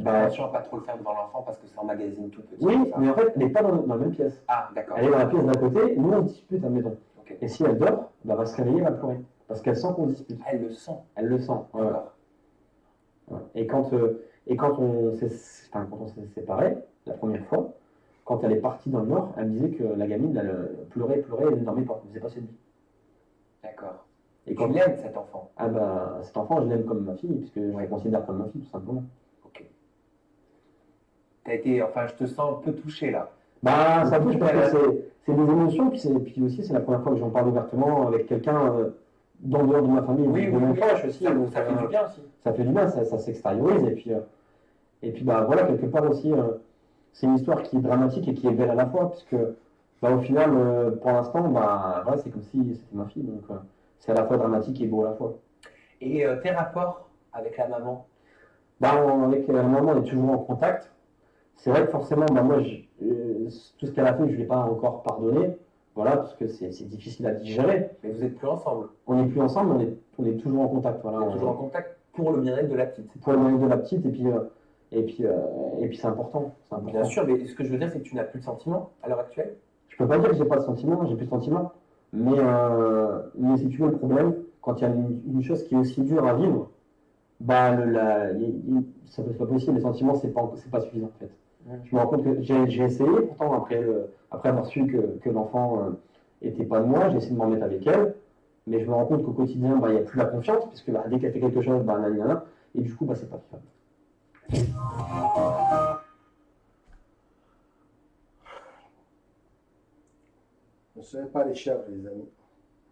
bah, Attention à pas trop le faire devant l'enfant parce que c'est en magazine tout petit. oui, ça. mais en fait, elle n'est pas dans la même pièce. Ah, d'accord. Elle est dans la pièce d'à côté, nous on dispute, admettons. Ok. Et si elle dort, bah, elle va se réveiller, elle va pleurer. Parce qu'elle sent qu'on dispute. Elle le sent. Elle le sent. Ouais. D'accord. Ouais. Quand on s'est séparés, la première fois, quand elle est partie dans le Nord, elle me disait que la gamine, elle pleurait, elle ne dormait pas, elle ne faisait pas cette vie. D'accord. Et Tu l'aimes, cet enfant? Ah bah, cet enfant, je l'aime comme ma fille, puisque je la considère comme ma fille, tout simplement. Ok. T'as été, enfin, je te sens un peu touché là. Bah, ça touche parce que c'est des émotions, puis aussi, c'est la première fois que j'en parle ouvertement avec quelqu'un dans dehors de ma famille, de mon proche aussi. Ça, donc, ça fait du bien aussi. Ça fait du bien, ça s'extériorise. Et puis bah, voilà, quelque part aussi, c'est une histoire qui est dramatique et qui est belle à la fois, puisque bah, au final, pour l'instant, bah, voilà, c'est comme si c'était ma fille. Donc c'est à la fois dramatique et beau à la fois. Et tes rapports avec la maman? Bah, avec la maman, on est toujours en contact. C'est vrai que forcément, bah, moi, tout ce qu'elle a fait, je ne l'ai pas encore pardonné. Voilà, parce que c'est difficile à digérer. Mais vous n'êtes plus ensemble. On n'est plus ensemble, mais on est toujours en contact. Voilà, Vous êtes toujours en contact pour le bien-être de la petite. pour le moyen de la petite, et puis c'est important. Bien sûr, mais ce que je veux dire, c'est que tu n'as plus de sentiments à l'heure actuelle. Je peux pas dire que j'ai pas de sentiments, j'ai plus de sentiments. Mais si tu veux, le problème, quand il y a une chose qui est aussi dure à vivre, bah, c'est pas possible. Les sentiments, c'est pas suffisant en fait. Je me rends compte que j'ai essayé, pourtant, après avoir su que l'enfant était pas de moi, j'ai essayé de m'en mettre avec elle. Mais je me rends compte qu'au quotidien, bah, il n'y a plus la confiance, puisque bah, dès qu'elle fait quelque chose, bah, nanana, et du coup, bah, c'est pas fiable. Ne soyez pas les chèvres, les amis.